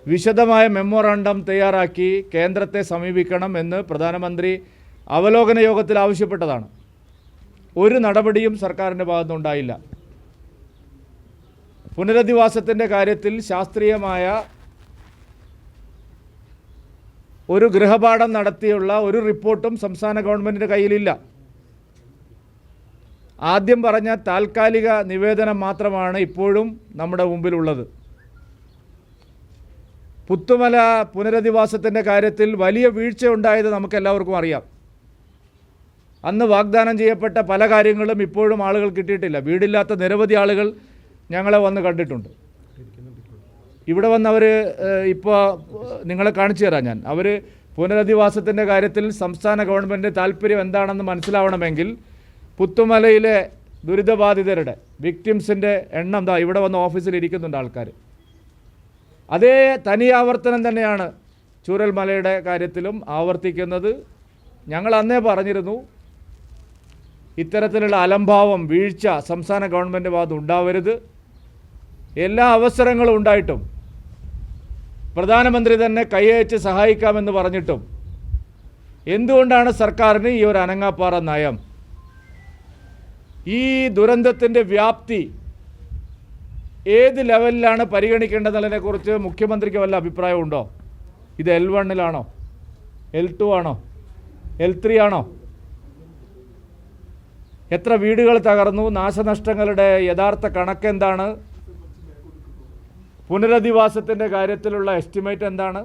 വിശദമായ മെമ്മോറാണ്ടം തയ്യാറാക്കി കേന്ദ്രത്തെ സമീപിക്കണം എന്ന് പ്രധാനമന്ത്രി അവലോകന യോഗത്തിൽ ആവശ്യപ്പെട്ടതാണ്. ഒരു നടപടിയും സർക്കാരിൻ്റെ ഭാഗത്തുനിന്നുണ്ടായില്ല. പുനരധിവാസത്തിൻ്റെ കാര്യത്തിൽ ശാസ്ത്രീയമായ ഒരു ഗൃഹപാഠം നടത്തിയുള്ള ഒരു റിപ്പോർട്ടും സംസ്ഥാന ഗവൺമെൻറ്റിൻ്റെ കയ്യിലില്ല. ആദ്യം പറഞ്ഞ താൽക്കാലിക നിവേദനം മാത്രമാണ് ഇപ്പോഴും നമ്മുടെ മുമ്പിലുള്ളത്. പുത്തുമല പുനരധിവാസത്തിൻ്റെ കാര്യത്തിൽ വലിയ വീഴ്ചയുണ്ടായത് നമുക്കെല്ലാവർക്കും അറിയാം. അന്ന് വാഗ്ദാനം ചെയ്യപ്പെട്ട പല കാര്യങ്ങളും ഇപ്പോഴും ആളുകൾ കിട്ടിയിട്ടില്ല. വീടില്ലാത്ത നിരവധി ആളുകൾ ഞങ്ങളെ വന്ന് കണ്ടിട്ടുണ്ട്. ഇവിടെ വന്നവർ ഇപ്പോൾ നിങ്ങളെ കാണിച്ചു തരാം ഞാൻ. അവർ പുനരധിവാസത്തിൻ്റെ കാര്യത്തിൽ സംസ്ഥാന ഗവൺമെൻറ് താല്പര്യം എന്താണെന്ന് മനസ്സിലാവണമെങ്കിൽ പുത്തുമലയിലെ ദുരിതബാധിതരുടെ വിക്ടിംസിൻ്റെ എണ്ണം ഇവിടെ വന്ന് ഓഫീസിൽ ഇരിക്കുന്നുണ്ട് ആൾക്കാർ. അതേ തനി ആവർത്തനം തന്നെയാണ് ചൂരൽമലയുടെ കാര്യത്തിലും ആവർത്തിക്കുന്നത്. ഞങ്ങൾ അന്നേ പറഞ്ഞിരുന്നു, ഇത്തരത്തിലുള്ള അലംഭാവം, വീഴ്ച സംസ്ഥാന ഗവൺമെൻറ് ഭാഗത്ത് ഉണ്ടാവരുത്. എല്ലാ അവസരങ്ങളും ഉണ്ടായിട്ടും പ്രധാനമന്ത്രി തന്നെ കൈയച്ച് സഹായിക്കാമെന്ന് പറഞ്ഞിട്ടും എന്തുകൊണ്ടാണ് സർക്കാരിന് ഈ ഒരു അനങ്ങാപ്പാറ നയം? ഈ ദുരന്തത്തിൻ്റെ വ്യാപ്തി ഏത് ലെവലിലാണ് പരിഗണിക്കേണ്ടതെന്നതിനെക്കുറിച്ച് മുഖ്യമന്ത്രിക്ക് വല്ല അഭിപ്രായമുണ്ടോ? ഇത് L1 L2 ആണോ, L3 ആണോ? എത്ര വീടുകൾ തകർന്നു? നാശനഷ്ടങ്ങളുടെ യഥാർത്ഥ കണക്കെന്താണ്? പുനരധിവാസത്തിൻ്റെ കാര്യത്തിലുള്ള എസ്റ്റിമേറ്റ് എന്താണ്?